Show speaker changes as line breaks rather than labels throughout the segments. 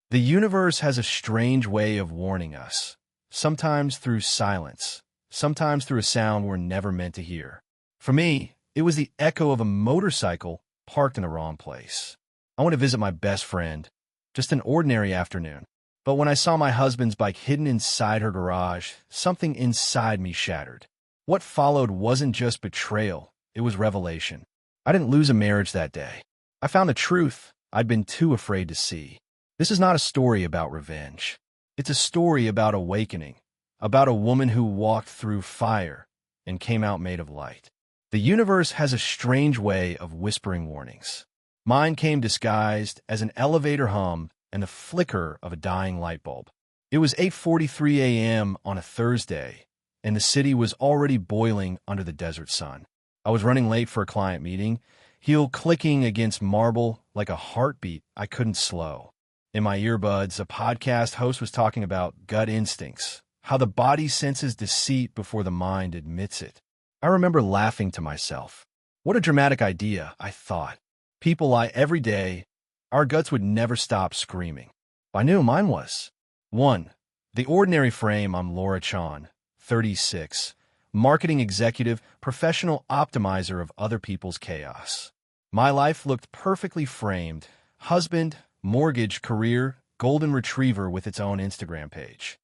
The universe has a strange way of warning us, sometimes through silence, sometimes through a sound we're never meant to hear. For me, it was the echo of a motorcycle parked in the wrong place. I went to visit my best friend, just an ordinary afternoon. But when I saw my husband's bike hidden inside her garage, something inside me shattered. What followed wasn't just betrayal, it was revelation. I didn't lose a marriage that day. I found a truth I'd been too afraid to see. This is not a story about revenge. It's a story about awakening, about a woman who walked through fire and came out made of light. The universe has a strange way of whispering warnings. Mine came disguised as an elevator hum and the flicker of a dying light bulb. It was 8:43 a.m. on a Thursday, and the city was already boiling under the desert sun. I was running late for a client meeting, heel clicking against marble like a heartbeat I couldn't slow. In my earbuds, a podcast host was talking about gut instincts, how the body senses deceit before the mind admits it. I remember laughing to myself. What a dramatic idea, I thought. People lie every day. Our guts would never stop screaming. I knew mine was. 1. The ordinary frame. I'm Laura Chan, 36, marketing executive, professional optimizer of other people's chaos. My life looked perfectly framed. Husband, mortgage, career, golden retriever with its own Instagram page.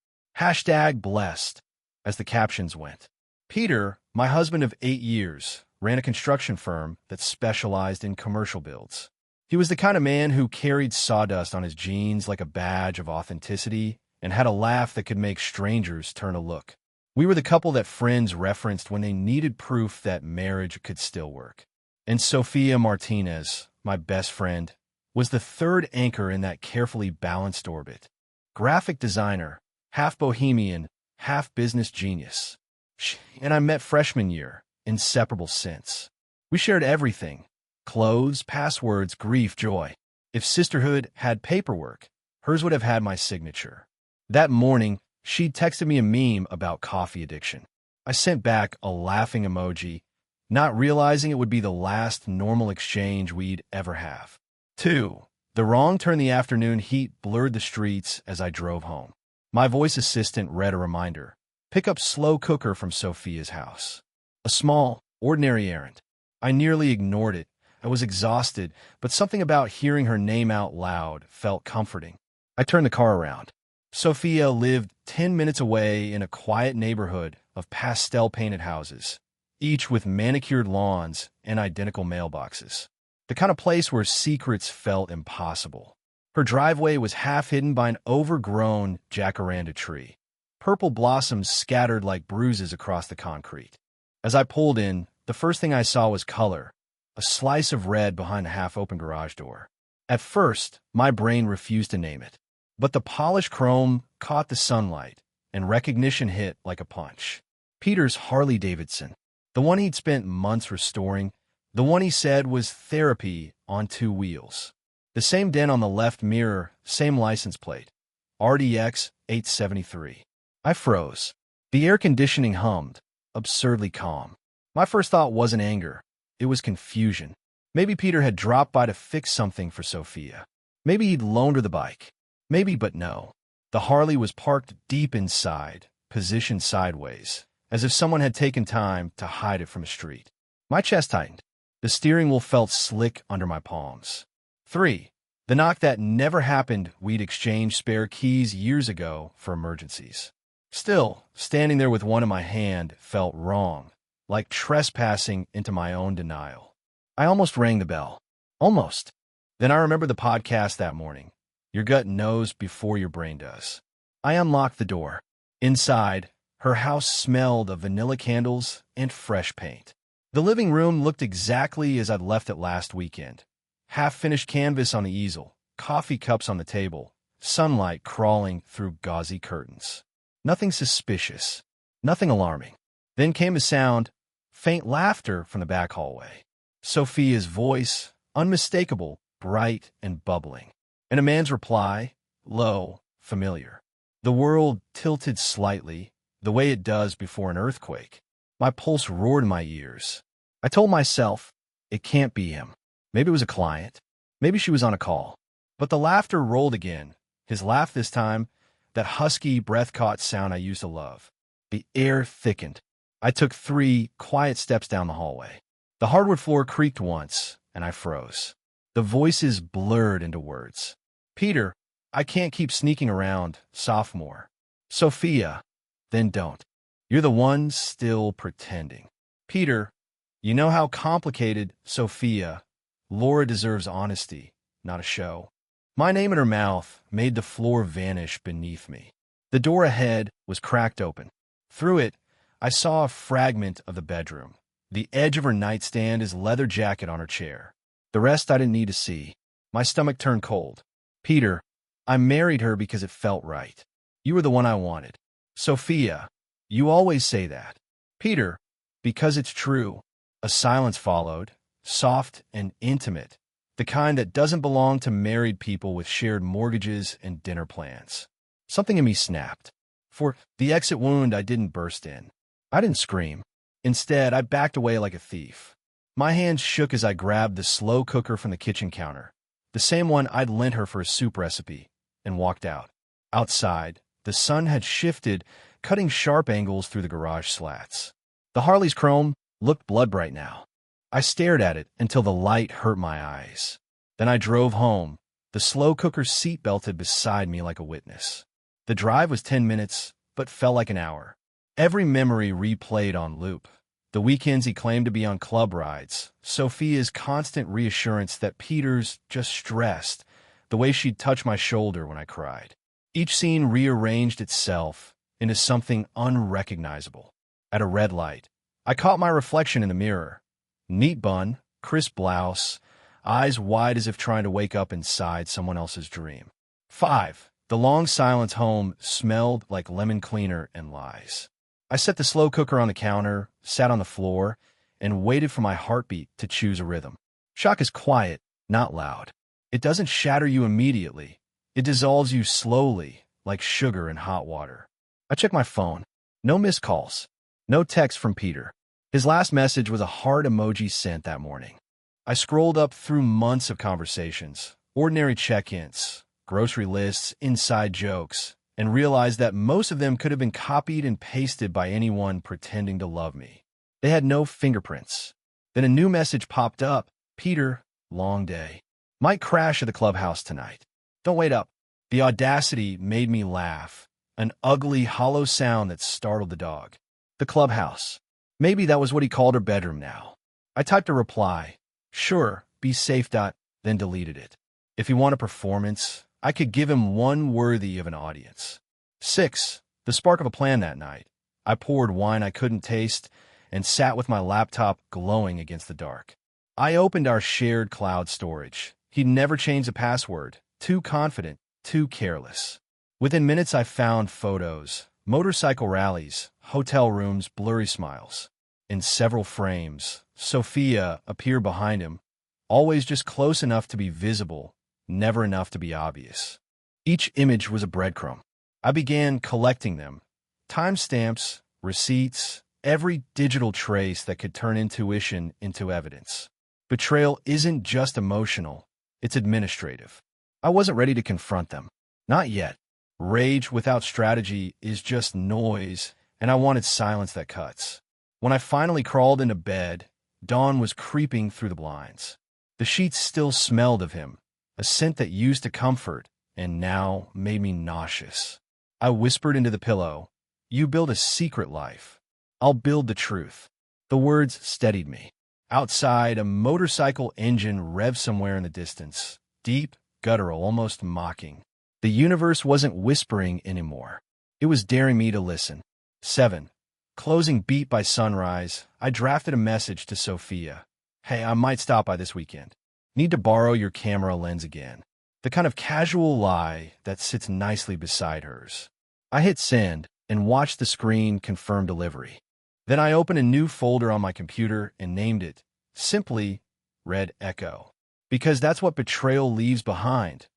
#blessed, as the captions went. Peter, my husband of 8 years, ran a construction firm that specialized in commercial builds. He was the kind of man who carried sawdust on his jeans like a badge of authenticity and had a laugh that could make strangers turn a look. We were the couple that friends referenced when they needed proof that marriage could still work. And Sophia Martinez, my best friend, was the third anchor in that carefully balanced orbit. Graphic designer, half bohemian, half business genius. She and I met freshman year, inseparable since. We shared everything: clothes, passwords, grief, joy. If sisterhood had paperwork, hers would have had my signature. That morning, she texted me a meme about coffee addiction. I sent back a laughing emoji, not realizing it would be the last normal exchange we'd ever have. 2. The wrong turn. The afternoon heat blurred the streets as I drove home. My voice assistant read a reminder. Pick up slow cooker from Sophia's house. A small, ordinary errand. I nearly ignored it. I was exhausted, but something about hearing her name out loud felt comforting. I turned the car around. Sophia lived 10 minutes away in a quiet neighborhood of pastel-painted houses, each with manicured lawns and identical mailboxes. The kind of place where secrets felt impossible. Her driveway was half hidden by an overgrown jacaranda tree. Purple blossoms scattered like bruises across the concrete. As I pulled in, the first thing I saw was color, a slice of red behind the half-open garage door. At first, my brain refused to name it, but the polished chrome caught the sunlight, and recognition hit like a punch. Peter's Harley-Davidson, the one he'd spent months restoring, the one he said was therapy on 2 wheels. The same dent on the left mirror, same license plate, RDX 873. I froze. The air conditioning hummed, absurdly calm. My first thought wasn't anger. It was confusion. Maybe Peter had dropped by to fix something for Sophia. Maybe he'd loaned her the bike. Maybe, but no. The Harley was parked deep inside, positioned sideways, as if someone had taken time to hide it from a street. My chest tightened. The steering wheel felt slick under my palms. 3. The knock that never happened. We'd exchanged spare keys years ago for emergencies. Still, standing there with one in my hand felt wrong, like trespassing into my own denial. I almost rang the bell. Almost. Then I remembered the podcast that morning. Your gut knows before your brain does. I unlocked the door. Inside, her house smelled of vanilla candles and fresh paint. The living room looked exactly as I'd left it last weekend. Half-finished canvas on the easel, coffee cups on the table, sunlight crawling through gauzy curtains. Nothing suspicious, nothing alarming. Then came a sound, faint laughter from the back hallway. Sophia's voice, unmistakable, bright and bubbling. And a man's reply, low, familiar. The world tilted slightly, the way it does before an earthquake. My pulse roared in my ears. I told myself, it can't be him. Maybe it was a client. Maybe she was on a call. But the laughter rolled again, His laugh this time, that husky, breath-caught sound I used to love. The air thickened. I took 3 quiet steps down the hallway. The hardwood floor creaked once, and I froze. The voices blurred into words. Peter, I can't keep sneaking around, sophomore. Sophia, then don't. You're the one still pretending. Peter, you know how complicated, Sophia. Laura deserves honesty, not a show. My name in her mouth made the floor vanish beneath me. The door ahead was cracked open. Through it, I saw a fragment of the bedroom. The edge of her nightstand, his leather jacket on her chair. The rest I didn't need to see. My stomach turned cold. Peter, I married her because it felt right. You were the one I wanted. Sophia, you always say that. Peter, because it's true. A silence followed, soft and intimate, the kind that doesn't belong to married people with shared mortgages and dinner plans. Something in me snapped. For the exit wound, I didn't burst in. I didn't scream. Instead, I backed away like a thief. My hands shook as I grabbed the slow cooker from the kitchen counter, the same one I'd lent her for a soup recipe, and walked out. Outside, the sun had shifted, cutting sharp angles through the garage slats. The Harley's chrome looked blood-bright now. I stared at it until the light hurt my eyes. Then I drove home, the slow cooker seat belted beside me like a witness. The drive was 10 minutes, but felt like an hour. Every memory replayed on loop. The weekends he claimed to be on club rides, Sophia's constant reassurance that Peter's just stressed, the way she'd touch my shoulder when I cried. Each scene rearranged itself into something unrecognizable. At a red light, I caught my reflection in the mirror. Neat bun, crisp blouse, eyes wide as if trying to wake up inside someone else's dream. 5. The long silence home smelled like lemon cleaner and lies. I set the slow cooker on the counter, sat on the floor, and waited for my heartbeat to choose a rhythm. Shock is quiet, not loud. It doesn't shatter you immediately. It dissolves you slowly, like sugar in hot water. I checked my phone. No missed calls. No text from Peter. His last message was a heart emoji sent that morning. I scrolled up through months of conversations, ordinary check-ins, grocery lists, inside jokes, and realized that most of them could have been copied and pasted by anyone pretending to love me. They had no fingerprints. Then a new message popped up. Peter, long day. Might crash at the clubhouse tonight. Don't wait up. The audacity made me laugh. An ugly, hollow sound that startled the dog. The clubhouse. Maybe that was what he called her bedroom now. I typed a reply. Sure, be safe. Then deleted it. If he wanted performance, I could give him one worthy of an audience. 6. The spark of a plan that night. I poured wine I couldn't taste and sat with my laptop glowing against the dark. I opened our shared cloud storage. He'd never changed the password. Too confident, too careless. Within minutes, I found photos, motorcycle rallies, hotel rooms, blurry smiles. In several frames, Sophia appeared behind him, always just close enough to be visible, never enough to be obvious. Each image was a breadcrumb. I began collecting them. Timestamps, receipts, every digital trace that could turn intuition into evidence. Betrayal isn't just emotional, it's administrative. I wasn't ready to confront them. Not yet. Rage without strategy is just noise, and I wanted silence that cuts. When I finally crawled into bed, dawn was creeping through the blinds. The sheets still smelled of him, a scent that used to comfort and now made me nauseous. I whispered into the pillow, "You build a secret life. I'll build the truth." The words steadied me. Outside, a motorcycle engine revved somewhere in the distance, deep, guttural, almost mocking. The universe wasn't whispering anymore. It was daring me to listen. 7. Closing beat by sunrise, I drafted a message to Sophia. Hey, I might stop by this weekend. Need to borrow your camera lens again. The kind of casual lie that sits nicely beside hers. I hit send and watched the screen confirm delivery. Then I opened a new folder on my computer and named it, simply, Red Echo. Because that's what betrayal leaves behind.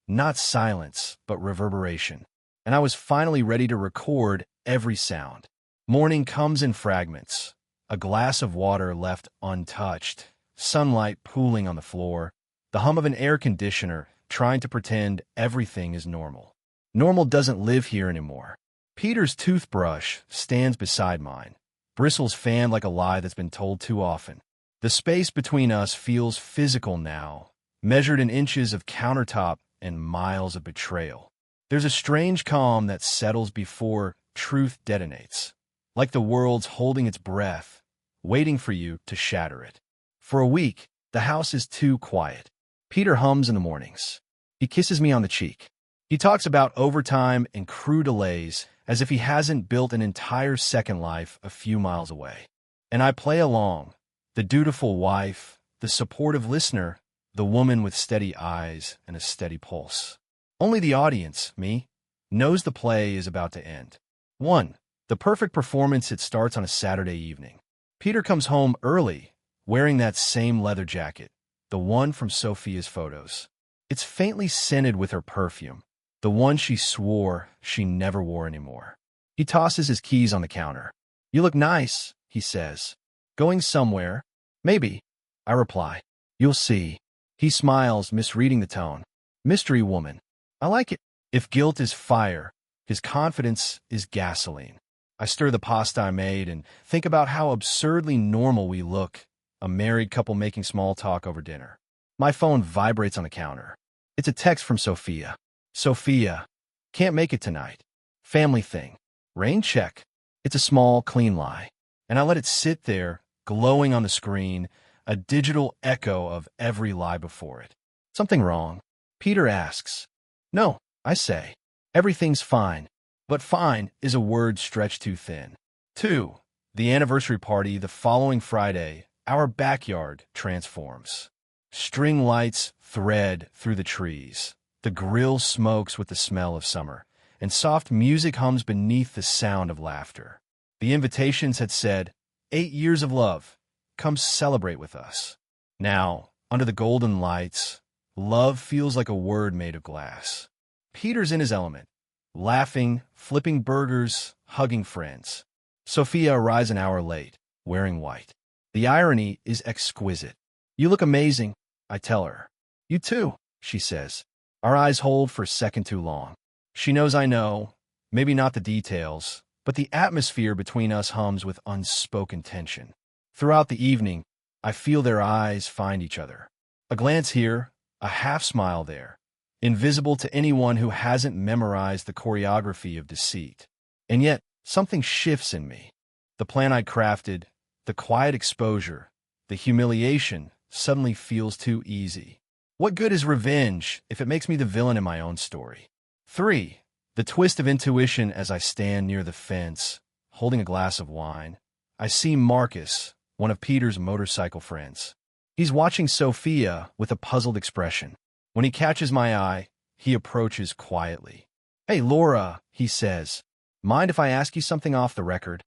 Not silence, but reverberation. And I was finally ready to record every sound. Morning comes in fragments. A glass of water left untouched. Sunlight pooling on the floor. The hum of an air conditioner trying to pretend everything is normal. Normal doesn't live here anymore. Peter's toothbrush stands beside mine, bristles fanned like a lie that's been told too often. The space between us feels physical now, measured in inches of countertop and miles of betrayal. There's a strange calm that settles before truth detonates, like the world's holding its breath, waiting for you to shatter it. For a week, the house is too quiet. Peter hums in the mornings. He kisses me on the cheek. He talks about overtime and crew delays as if he hasn't built an entire second life a few miles away. And I play along, the dutiful wife, the supportive listener, the woman with steady eyes and a steady pulse. Only the audience, me, knows the play is about to end. 1. The perfect performance. It starts on a Saturday evening. Peter comes home early, wearing that same leather jacket, the one from Sophia's photos. It's faintly scented with her perfume, the one she swore she never wore anymore. He tosses his keys on the counter. "You look nice," he says. "Going somewhere?" "Maybe," I reply. "You'll see." He smiles, misreading the tone. Mystery woman. I like it. If guilt is fire, his confidence is gasoline. I stir the pasta I made and think about how absurdly normal we look, a married couple making small talk over dinner. My phone vibrates on the counter. It's a text from Sophia. "Sophia, can't make it tonight. Family thing. Rain check." It's a small, clean lie. And I let it sit there, glowing on the screen, a digital echo of every lie before it. "Something wrong?" Peter asks. "No," I say. "Everything's fine." But fine is a word stretched too thin. 2. The anniversary party the following Friday, our backyard transforms. String lights thread through the trees. The grill smokes with the smell of summer, and soft music hums beneath the sound of laughter. The invitations had said, 8 years of love. Come celebrate with us. Now, under the golden lights, love feels like a word made of glass. Peter's in his element, laughing, flipping burgers, hugging friends. Sophia arrives an hour late, wearing white. The irony is exquisite. "You look amazing," I tell her. "You too," she says. Our eyes hold for a second too long. She knows I know, maybe not the details, but the atmosphere between us hums with unspoken tension. Throughout the evening, I feel their eyes find each other. A glance here, a half-smile there, invisible to anyone who hasn't memorized the choreography of deceit. And yet, something shifts in me. The plan I crafted, the quiet exposure, the humiliation suddenly feels too easy. What good is revenge if it makes me the villain in my own story? 3. The twist of intuition. As I stand near the fence, holding a glass of wine, I see Marcus, one of Peter's motorcycle friends. He's watching Sophia with a puzzled expression. When he catches my eye, he approaches quietly. "Hey, Laura," he says. "Mind if I ask you something off the record?"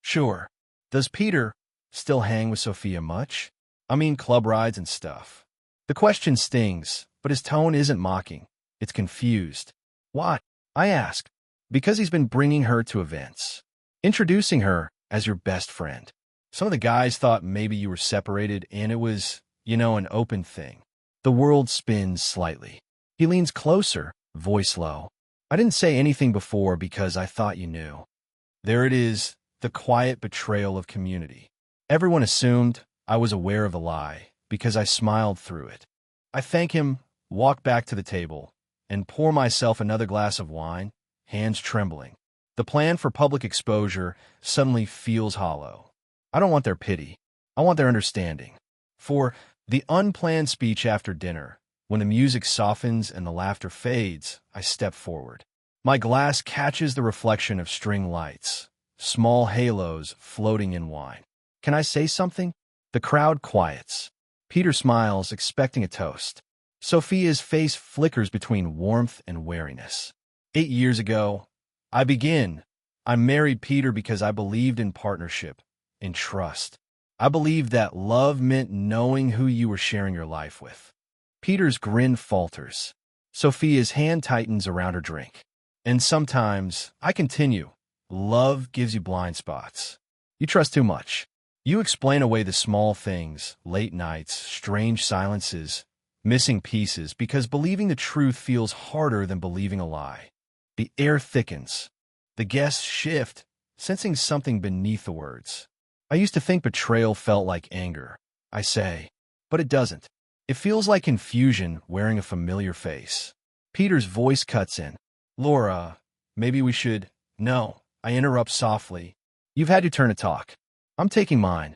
"Sure." "Does Peter still hang with Sophia much? I mean, club rides and stuff." The question stings, but his tone isn't mocking. It's confused. "Why?" I ask. "Because he's been bringing her to events, introducing her as your best friend. Some of the guys thought maybe you were separated and it was, an open thing." The world spins slightly. He leans closer, voice low. "I didn't say anything before because I thought you knew." There it is, the quiet betrayal of community. Everyone assumed I was aware of the lie because I smiled through it. I thank him, walk back to the table, and pour myself another glass of wine, hands trembling. The plan for public exposure suddenly feels hollow. I don't want their pity. I want their understanding. For the unplanned speech after dinner, when the music softens and the laughter fades, I step forward. My glass catches the reflection of string lights, small halos floating in wine. "Can I say something?" The crowd quiets. Peter smiles, expecting a toast. Sophia's face flickers between warmth and wariness. 8 years ago, I begin. I married Peter because I believed in partnership, in trust. I believed that love meant knowing who you were sharing your life with. Peter's grin falters. Sophia's hand tightens around her drink. "And sometimes, I continue, love gives you blind spots. You trust too much. You explain away the small things, late nights, strange silences, missing pieces because believing the truth feels harder than believing a lie. The air thickens. The guests shift, sensing something beneath the words. I used to think betrayal felt like anger, I say, but it doesn't. It feels like confusion wearing a familiar face. Peter's voice cuts in. Laura, maybe we should... No, I interrupt softly. You've had your turn to talk. I'm taking mine.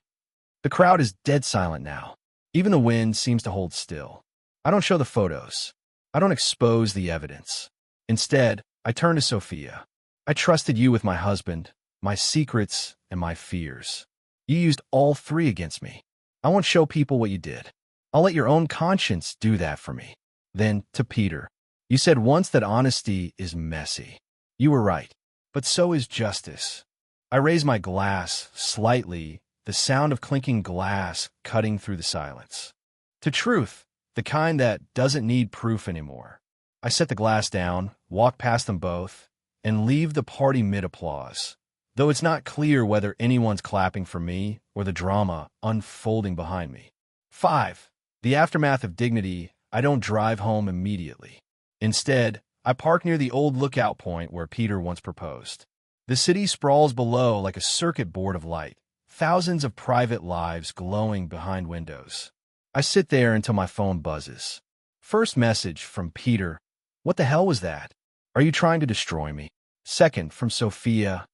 The crowd is dead silent now. Even the wind seems to hold still. I don't show the photos. I don't expose the evidence. Instead, I turn to Sophia. I trusted you with my husband, my secrets, and my fears. You used all three against me. I won't show people what you did. I'll let your own conscience do that for me. Then, to Peter. You said once that honesty is messy. You were right. But so is justice. I raise my glass slightly, the sound of clinking glass cutting through the silence. To truth, the kind that doesn't need proof anymore. I set the glass down, walk past them both, and leave the party mid-applause, though it's not clear whether anyone's clapping for me or the drama unfolding behind me. 5. The aftermath of dignity. I don't drive home immediately. Instead, I park near the old lookout point where Peter once proposed. The city sprawls below like a circuit board of light, thousands of private lives glowing behind windows. I sit there until my phone buzzes. First message from Peter. What the hell was that? Are you trying to destroy me? Second, from Sophia.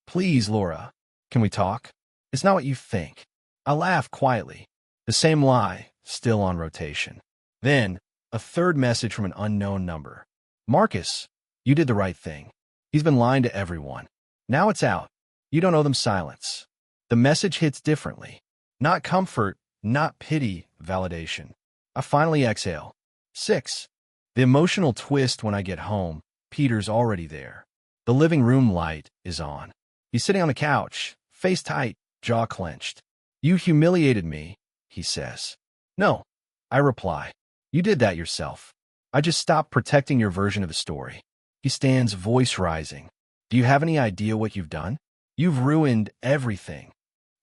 Please, Laura, can we talk? It's not what you think. I laugh quietly. The same lie, still on rotation. Then, a third message from an unknown number. Marcus, you did the right thing. He's been lying to everyone. Now it's out. You don't owe them silence. The message hits differently. Not comfort, not pity, validation. I finally exhale. 6. The emotional twist when I get home. Peter's already there. The living room light is on. He's sitting on the couch, face tight, jaw clenched. You humiliated me, he says. No, I reply. You did that yourself. I just stopped protecting your version of the story. He stands, voice rising. Do you have any idea what you've done? You've ruined everything.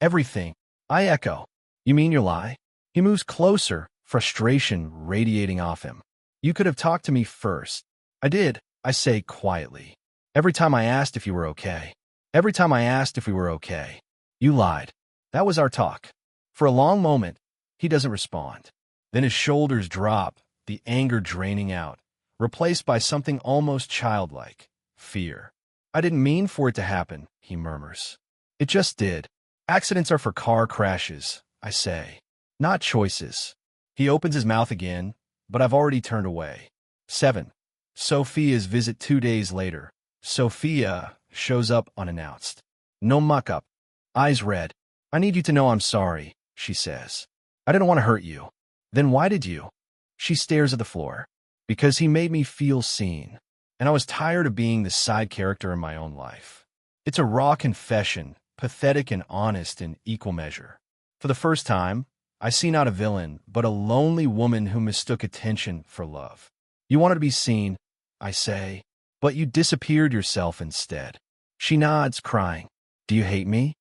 Everything. I echo. You mean your lie? He moves closer, frustration radiating off him. You could have talked to me first. I did, I say quietly. Every time I asked if you were okay. Every time I asked if we were okay. You lied. That was our talk. For a long moment, he doesn't respond. Then his shoulders drop, the anger draining out, replaced by something almost childlike. Fear. I didn't mean for it to happen, he murmurs. It just did. Accidents are for car crashes, I say. Not choices. He opens his mouth again, but I've already turned away. 7. Sophia's visit 2 days later. Sophia shows up unannounced. No muck-up. Eyes red. I need you to know I'm sorry, she says. I didn't want to hurt you. Then why did you? She stares at the floor. Because he made me feel seen. And I was tired of being the side character in my own life. It's a raw confession, pathetic and honest in equal measure. For the first time, I see not a villain, but a lonely woman who mistook attention for love. You wanted to be seen, I say, but you disappeared yourself instead. She nods, crying. Do you hate me?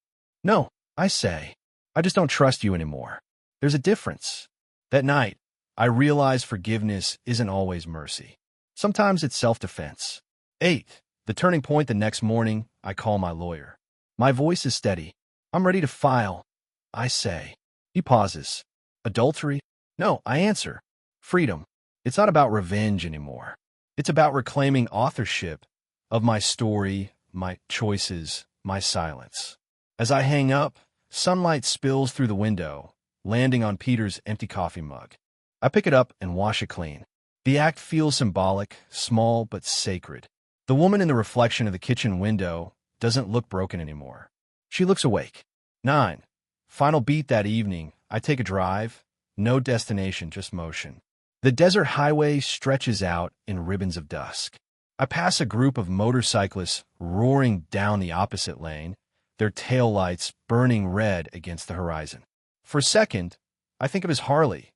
No, I say. I just don't trust you anymore. There's a difference. That night, I realize forgiveness isn't always mercy. Sometimes it's self-defense. 8. The turning point. The next morning, I call my lawyer. My voice is steady. I'm ready to file, I say. He pauses. Adultery? No, I answer. Freedom. It's not about revenge anymore. It's about reclaiming authorship of my story, my choices, my silence. As I hang up, sunlight spills through the window, landing on Peter's empty coffee mug. I pick it up and wash it clean. The act feels symbolic, small but sacred. The woman in the reflection of the kitchen window doesn't look broken anymore. She looks awake. 9. Final beat. That evening, I take a drive. No destination, just motion. The desert highway stretches out in ribbons of dusk. I pass a group of motorcyclists roaring down the opposite lane, their taillights burning red against the horizon. For a second, I think of his Harley,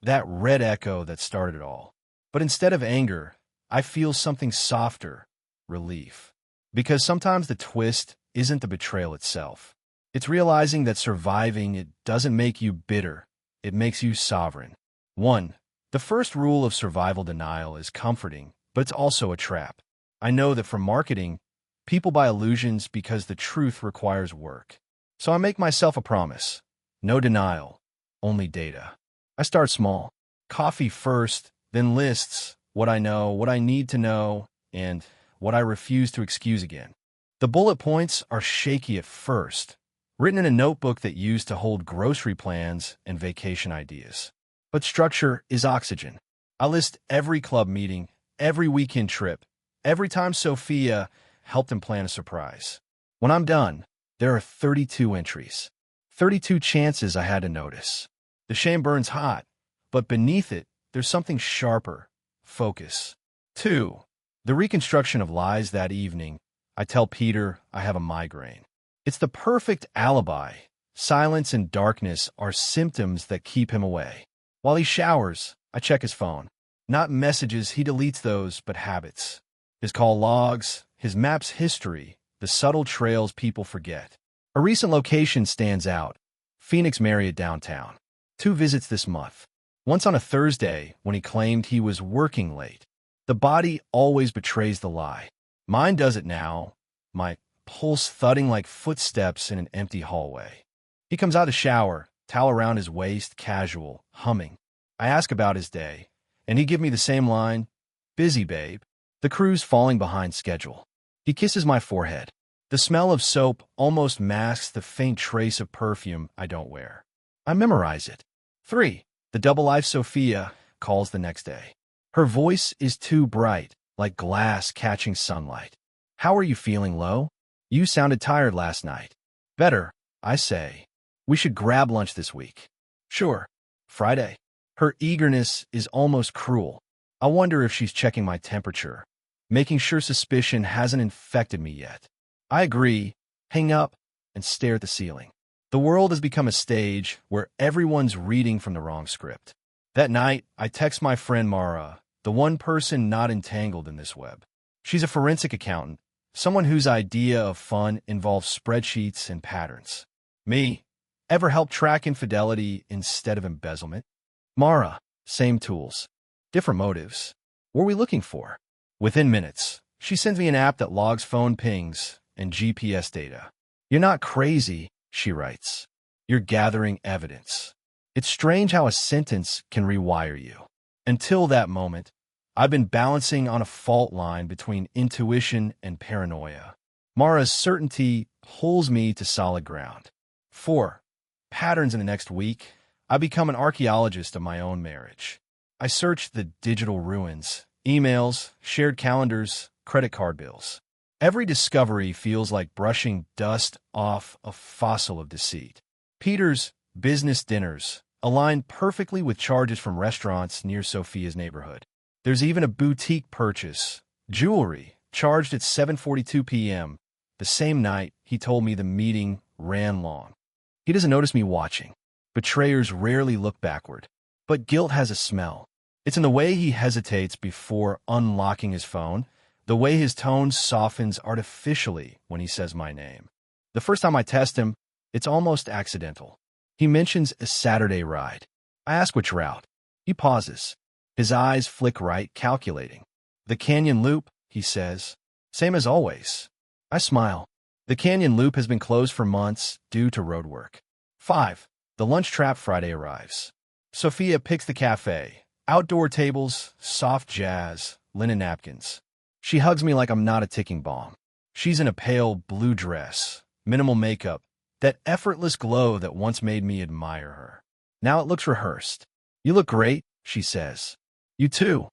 that red echo that started it all. But instead of anger, I feel something softer, relief. Because sometimes the twist isn't the betrayal itself. It's realizing that surviving it doesn't make you bitter, it makes you sovereign. 1. The first rule of survival denial is comforting, but it's also a trap. I know that for marketing, people buy illusions because the truth requires work. So I make myself a promise. No denial, only data. I start small. Coffee first, then lists, what I know, what I need to know, and what I refuse to excuse again. The bullet points are shaky at first, written in a notebook that used to hold grocery plans and vacation ideas. But structure is oxygen. I list every club meeting, every weekend trip, every time Sophia helped him plan a surprise. When I'm done, there are 32 entries. 32 chances I had to notice. The shame burns hot, but beneath it, there's something sharper. Focus. 2. The reconstruction of lies that evening. I tell Peter I have a migraine. It's the perfect alibi. Silence and darkness are symptoms that keep him away. While he showers, I check his phone. Not messages, he deletes those, but habits. His call logs, his maps history, the subtle trails people forget. A recent location stands out. Phoenix Marriott downtown. 2 visits this month. Once on a Thursday when he claimed he was working late. The body always betrays the lie. Mine does it now, my pulse thudding like footsteps in an empty hallway. He comes out of the shower, towel around his waist, casual, humming. I ask about his day, and he give me the same line, busy, babe. The crew's falling behind schedule. He kisses my forehead. The smell of soap almost masks the faint trace of perfume I don't wear. I memorize it. 3. The double life Sophia calls the next day. Her voice is too bright, like glass catching sunlight. How are you feeling, Lo? You sounded tired last night. Better, I say. We should grab lunch this week. Sure. Friday. Her eagerness is almost cruel. I wonder if she's checking my temperature, making sure suspicion hasn't infected me yet. I agree, hang up, and stare at the ceiling. The world has become a stage where everyone's reading from the wrong script. That night, I text my friend Mara, the one person not entangled in this web. She's a forensic accountant, someone whose idea of fun involves spreadsheets and patterns. Me, ever help track infidelity instead of embezzlement? Mara, same tools, different motives. What are we looking for? Within minutes, she sends me an app that logs phone pings and GPS data. You're not crazy, she writes. You're gathering evidence. It's strange how a sentence can rewire you. Until that moment, I've been balancing on a fault line between intuition and paranoia. Mara's certainty pulls me to solid ground. 4. Patterns in the next week. I become an archaeologist of my own marriage. I search the digital ruins, emails, shared calendars, credit card bills. Every discovery feels like brushing dust off a fossil of deceit. Peter's business dinners align perfectly with charges from restaurants near Sophia's neighborhood. There's even a boutique purchase, jewelry, charged at 7:42 p.m., the same night he told me the meeting ran long. He doesn't notice me watching. Betrayers rarely look backward. But guilt has a smell. It's in the way he hesitates before unlocking his phone, the way his tone softens artificially when he says my name. The first time I test him, it's almost accidental. He mentions a Saturday ride. I ask which route. He pauses. His eyes flick right, calculating. The Canyon Loop, he says. Same as always. I smile. The Canyon Loop has been closed for months due to road work. 5. The lunch trap Friday arrives. Sophia picks the cafe. Outdoor tables, soft jazz, linen napkins. She hugs me like I'm not a ticking bomb. She's in a pale blue dress, minimal makeup, that effortless glow that once made me admire her. Now it looks rehearsed. You look great, she says. You too,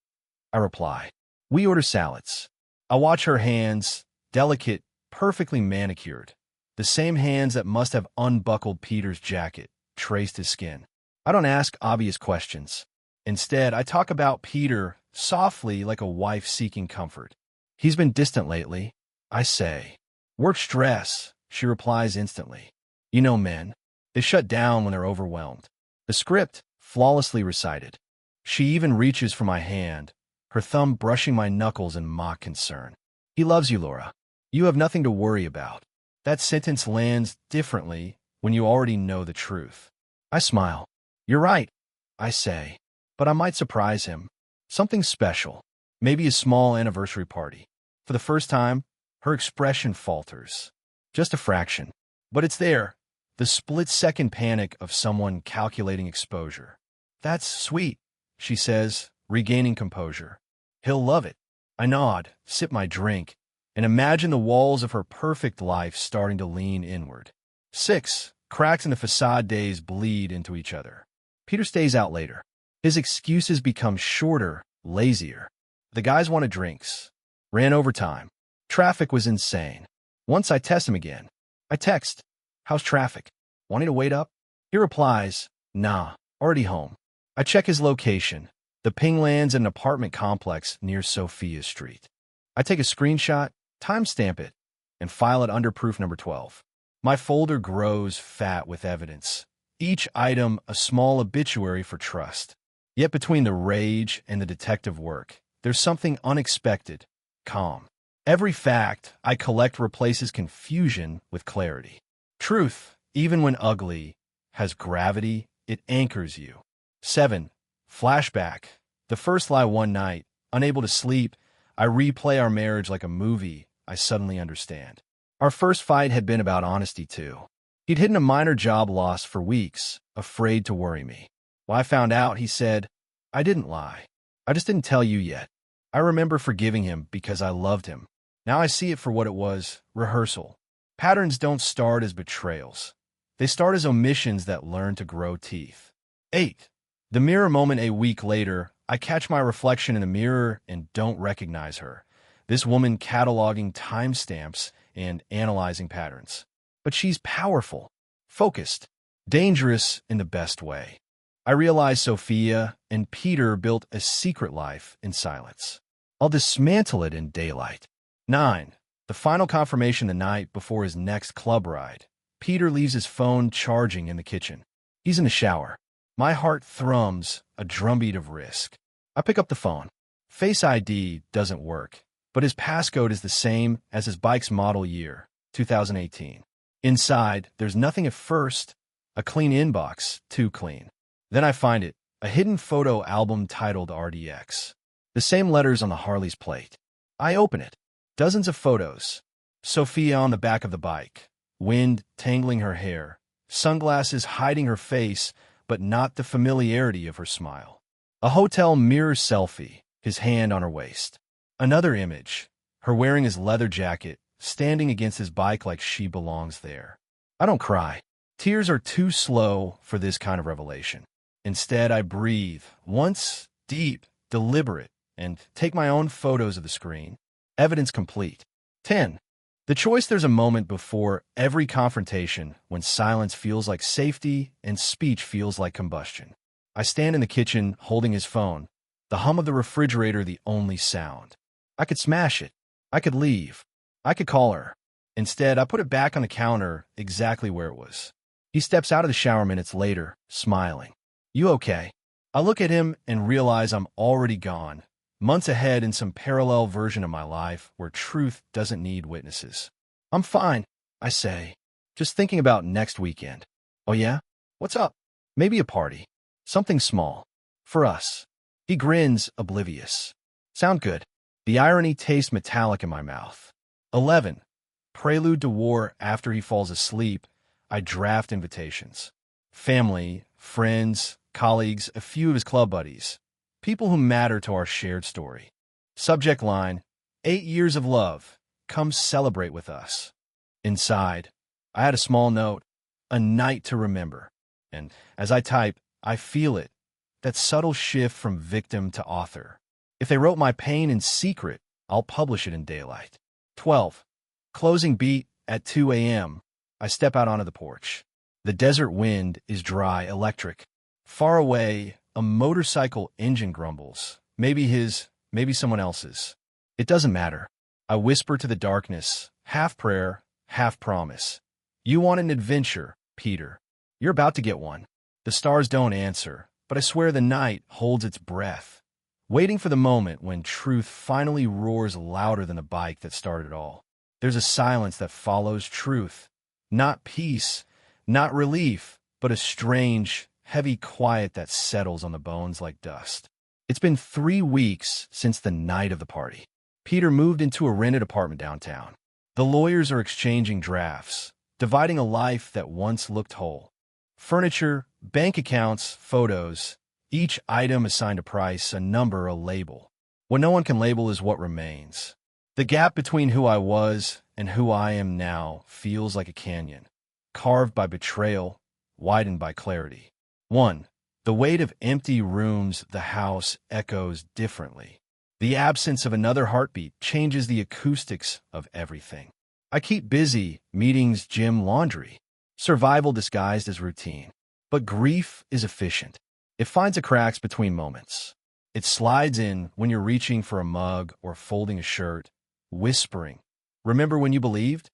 I reply. We order salads. I watch her hands, delicate, perfectly manicured. The same hands that must have unbuckled Peter's jacket, traced his skin. I don't ask obvious questions. Instead, I talk about Peter softly like a wife seeking comfort. He's been distant lately, I say. Work stress, she replies instantly. You know men. They shut down when they're overwhelmed. The script, flawlessly recited. She even reaches for my hand, her thumb brushing my knuckles in mock concern. He loves you, Laura. You have nothing to worry about. That sentence lands differently when you already know the truth. I smile. You're right, I say. but I might surprise him. Something special. Maybe a small anniversary party. For the first time, her expression falters. Just a fraction. But it's there. The split-second panic of someone calculating exposure. That's sweet, she says, regaining composure. He'll love it. I nod, sip my drink, and imagine the walls of her perfect life starting to lean inward. 6. Cracks in the facade days bleed into each other. Peter stays out later. His excuses become shorter, lazier. The guys wanted drinks. Ran overtime. Traffic was insane. Once I test him again. I text, "How's traffic? Wanting to wait up?" He replies, "Nah, already home." I check his location. The ping lands in an apartment complex near Sophia Street. I take a screenshot, timestamp it, and file it under proof number 12. My folder grows fat with evidence. Each item a small obituary for trust. Yet between the rage and the detective work, there's something unexpected, calm. Every fact I collect replaces confusion with clarity. Truth, even when ugly, has gravity. It anchors you. 7. Flashback. The first lie one night. Unable to sleep, I replay our marriage like a movie I suddenly understand. Our first fight had been about honesty, too. He'd hidden a minor job loss for weeks, afraid to worry me. When I found out, he said, "I didn't lie. I just didn't tell you yet." I remember forgiving him because I loved him. Now I see it for what it was, rehearsal. Patterns don't start as betrayals. They start as omissions that learn to grow teeth. 8. The mirror moment. A week later, I catch my reflection in the mirror and don't recognize her. This woman cataloging timestamps and analyzing patterns. But she's powerful, focused, dangerous in the best way. I realize Sophia and Peter built a secret life in silence. I'll dismantle it in daylight. 9. The final confirmation the night before his next club ride. Peter leaves his phone charging in the kitchen. He's in the shower. My heart thrums, a drumbeat of risk. I pick up the phone. Face ID doesn't work, but his passcode is the same as his bike's model year, 2018. Inside, there's nothing at first. A clean inbox, too clean. Then I find it, a hidden photo album titled RDX. The same letters on the Harley's plate. I open it. Dozens of photos. Sophia on the back of the bike. Wind tangling her hair. Sunglasses hiding her face, but not the familiarity of her smile. A hotel mirror selfie, his hand on her waist. Another image, her wearing his leather jacket, standing against his bike like she belongs there. I don't cry. Tears are too slow for this kind of revelation. Instead, I breathe, once, deep, deliberate, and take my own photos of the screen. Evidence complete. 10. The choice. There's a moment before every confrontation when silence feels like safety and speech feels like combustion. I stand in the kitchen holding his phone, the hum of the refrigerator the only sound. I could smash it. I could leave. I could call her. Instead, I put it back on the counter exactly where it was. He steps out of the shower minutes later, smiling. "You okay?" I look at him and realize I'm already gone, months ahead in some parallel version of my life where truth doesn't need witnesses. "I'm fine," I say, just thinking about next weekend. "Oh yeah? What's up?" "Maybe a party. Something small. For us." He grins, oblivious. "Sound good." The irony tastes metallic in my mouth. 11. Prelude to war. After he falls asleep, I draft invitations. Family, friends, colleagues, a few of his club buddies. People who matter to our shared story. Subject line, 8 years of love. Come celebrate with us. Inside, I had a small note, a night to remember. And as I type, I feel it, that subtle shift from victim to author. If they wrote my pain in secret, I'll publish it in daylight. 12. Closing beat. At 2 a.m., I step out onto the porch. The desert wind is dry, electric. Far away, a motorcycle engine grumbles. Maybe his, maybe someone else's. It doesn't matter. I whisper to the darkness, half prayer, half promise. "You want an adventure, Peter. You're about to get one." The stars don't answer, but I swear the night holds its breath, waiting for the moment when truth finally roars louder than the bike that started it all. There's a silence that follows truth. Not peace, not relief, but a strange, heavy quiet that settles on the bones like dust. It's been 3 weeks since the night of the party. Peter moved into a rented apartment downtown. The lawyers are exchanging drafts, dividing a life that once looked whole. Furniture, bank accounts, photos, each item assigned a price, a number, a label. What no one can label is what remains. The gap between who I was and who I am now feels like a canyon, carved by betrayal, widened by clarity. 1. The weight of empty rooms, the house echoes differently. The absence of another heartbeat changes the acoustics of everything. I keep busy, meetings, gym, laundry. Survival disguised as routine. But grief is efficient. It finds the cracks between moments. It slides in when you're reaching for a mug or folding a shirt, whispering, "Remember when you believed?"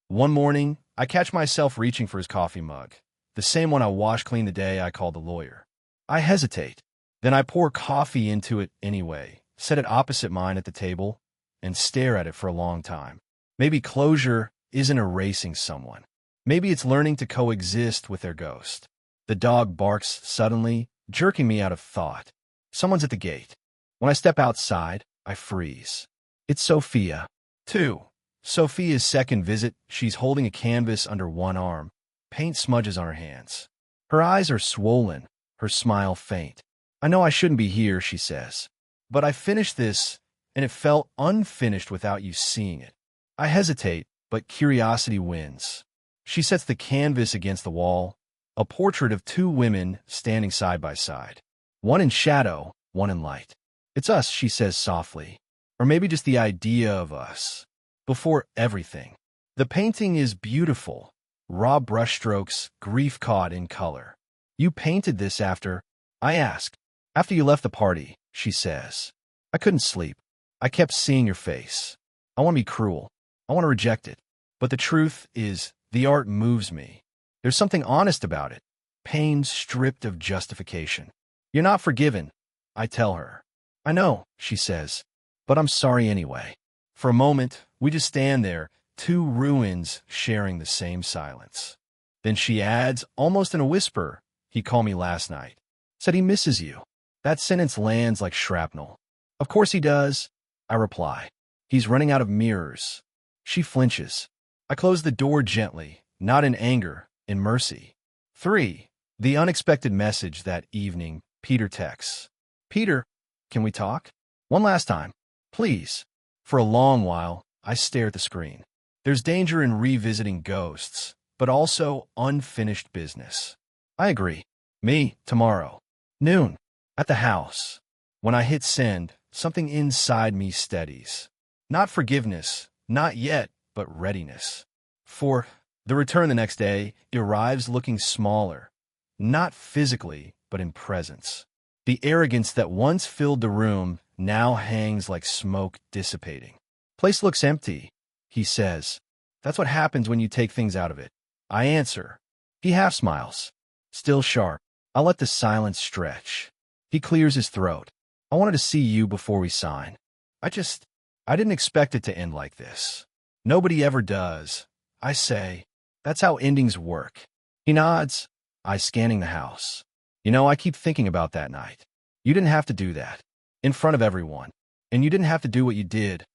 One morning, I catch myself reaching for his coffee mug, the same one I washed clean the day I called the lawyer. I hesitate. Then I pour coffee into it anyway, set it opposite mine at the table, and stare at it for a long time. Maybe closure isn't erasing someone. Maybe it's learning to coexist with their ghost. The dog barks suddenly, jerking me out of thought. Someone's at the gate. When I step outside, I freeze. It's Sophia. 2. Sophia's second visit, she's holding a canvas under one arm. Paint smudges on her hands. Her eyes are swollen, her smile faint. "I know I shouldn't be here," she says. "But I finished this, and it felt unfinished without you seeing it." I hesitate, but curiosity wins. She sets the canvas against the wall, a portrait of 2 women standing side by side. One in shadow, one in light. "It's us," she says softly. Or maybe just the idea of us. Before everything. The painting is beautiful. Raw brushstrokes, grief caught in color. "You painted this after?" I ask. "After you left the party," she says. "I couldn't sleep. I kept seeing your face. I want to be cruel. I want to reject it. But the truth is, the art moves me. There's something honest about it. Pain stripped of justification. You're not forgiven," I tell her. "I know," she says, "but I'm sorry anyway." For a moment, we just stand there, 2 ruins sharing the same silence. Then she adds, almost in a whisper, "He called me last night. Said he misses you." That sentence lands like shrapnel. "Of course he does," I reply. "He's running out of mirrors." She flinches. I close the door gently, not in anger, in mercy. 3. The unexpected message that evening, Peter texts. "Peter, can we talk? One last time. Please." For a long while, I stare at the screen. There's danger in revisiting ghosts, but also unfinished business. I agree. "Me, tomorrow. Noon. At the house." When I hit send, something inside me steadies. Not forgiveness, not yet, but readiness. 4. The return the next day arrives looking smaller. Not physically, but in presence. The arrogance that once filled the room now hangs like smoke dissipating. "Place looks empty," he says. "That's what happens when you take things out of it." I answer. He half smiles. Still sharp. I let the silence stretch. He clears his throat. "I wanted to see you before we sign. I didn't expect it to end like this." "Nobody ever does," I say. "That's how endings work." He nods. I scanning the house. I keep thinking about that night. You didn't have to do that. In front of everyone. And you didn't have to do what you did.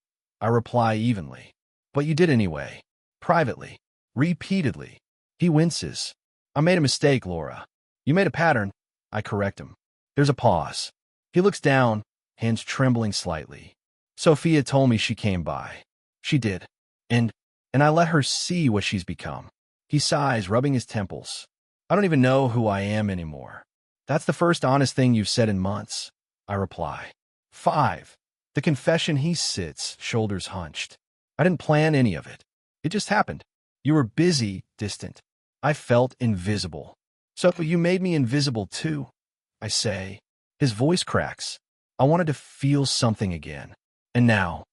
I reply evenly. But you did anyway. Privately. Repeatedly. He winces. "I made a mistake, Laura." "You made a pattern." I correct him. There's a pause. He looks down, hands trembling slightly. "Sophia told me she came by." "She did. And I let her see what she's become." He sighs, rubbing his temples. "I don't even know who I am anymore." "That's the first honest thing you've said in months," I reply. 5. The confession. He sits, shoulders hunched. "I didn't plan any of it. It just happened. You were busy, distant. I felt invisible." "So you made me invisible too," I say. His voice cracks. I wanted to feel something again. And now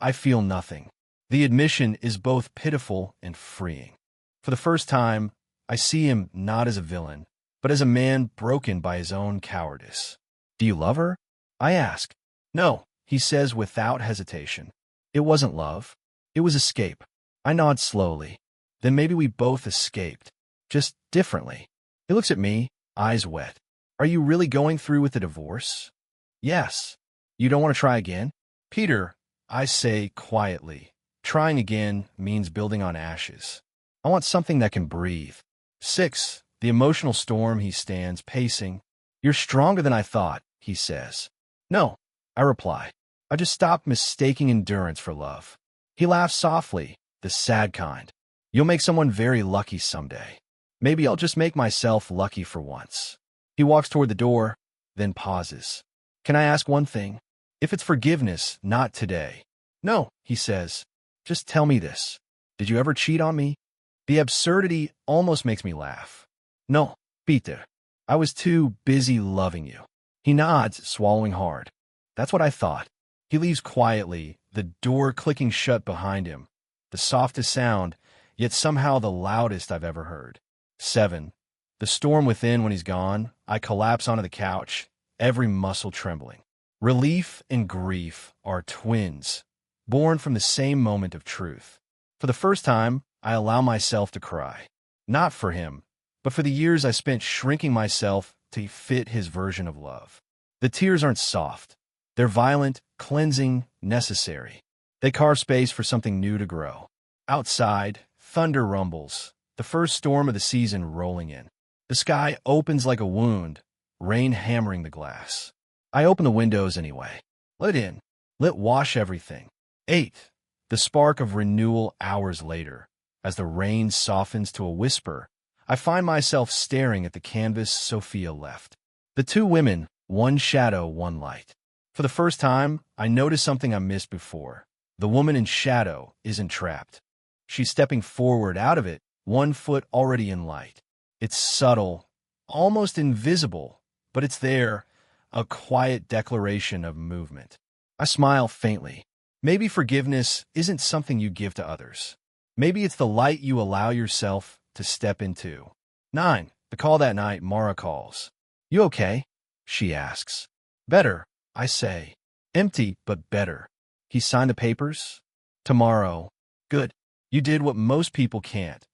I feel nothing. The admission is both pitiful and freeing. For the first time, I see him not as a villain, but as a man broken by his own cowardice. "Do you love her?" I ask. "No," he says without hesitation. "It wasn't love. It was escape." I nod slowly. "Then maybe we both escaped. Just differently." He looks at me, eyes wet. Are you really going through with the divorce? Yes. You don't want to try again? Peter, I say quietly. Trying again means building on ashes. I want something that can breathe. 6. The emotional storm. He stands, pacing. You're stronger than I thought, he says. No, I reply. I just stopped mistaking endurance for love. He laughs softly, the sad kind. You'll make someone very lucky someday. Maybe I'll just make myself lucky for once. He walks toward the door, then pauses. Can I ask one thing? If it's forgiveness, not today. No, he says. Just tell me this. Did you ever cheat on me? The absurdity almost makes me laugh. No, Peter. I was too busy loving you. He nods, swallowing hard. That's what I thought. He leaves quietly, the door clicking shut behind him. The softest sound, yet somehow the loudest I've ever heard. 7. The storm within. When he's gone, I collapse onto the couch, every muscle trembling. Relief and grief are twins, born from the same moment of truth. For the first time, I allow myself to cry. Not for him, but for the years I spent shrinking myself to fit his version of love. The tears aren't soft. They're violent, cleansing, necessary. They carve space for something new to grow. Outside, thunder rumbles, the first storm of the season rolling in. The sky opens like a wound, rain hammering the glass. I open the windows anyway. Let it in. Let wash everything. 8. The spark of renewal. Hours later, as the rain softens to a whisper, I find myself staring at the canvas Sophia left. The two women, one shadow, one light. For the first time, I notice something I missed before. The woman in shadow isn't trapped. She's stepping forward out of it, one foot already in light. It's subtle, almost invisible, but it's there, a quiet declaration of movement. I smile faintly. Maybe forgiveness isn't something you give to others. Maybe it's the light you allow yourself to step into. 9. The call that night. Mara calls. You okay? She asks. Better, I say. Empty, but better. He signed the papers? Tomorrow. Good. You did what most people can't.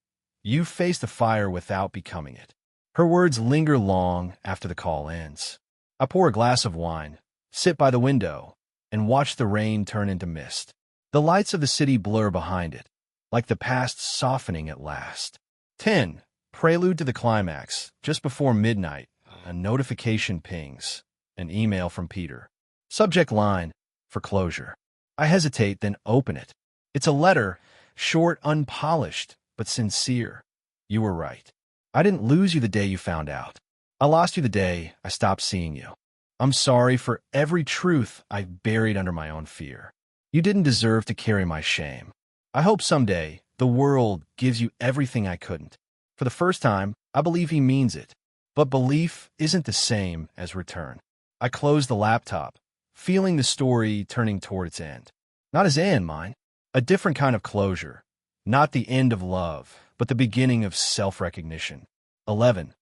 You faced the fire without becoming it. Her words linger long after the call ends. I pour a glass of wine, sit by the window, and watch the rain turn into mist. The lights of the city blur behind it, like the past softening at last. 10. Prelude to the climax. Just before midnight, a notification pings. An email from Peter. Subject line, for closure. I hesitate, then open it. It's a letter, short, unpolished, but sincere. You were right. I didn't lose you the day you found out. I lost you the day I stopped seeing you. I'm sorry for every truth I buried under my own fear. You didn't deserve to carry my shame. I hope someday the world gives you everything I couldn't. For the first time, I believe he means it. But belief isn't the same as return. I close the laptop, feeling the story turning toward its end. Not his end, mine. A different kind of closure. Not the end of love, but the beginning of self-recognition. 11.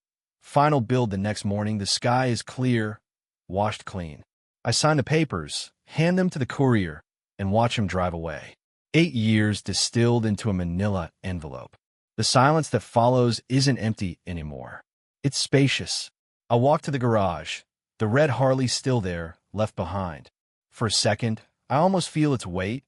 Final build. The next morning, the sky is clear, washed clean. I sign the papers, hand them to the courier, and watch him drive away. 8 years distilled into a manila envelope. The silence that follows isn't empty anymore. It's spacious. I walk to the garage, the red Harley still there, left behind. For a second, I almost feel its weight,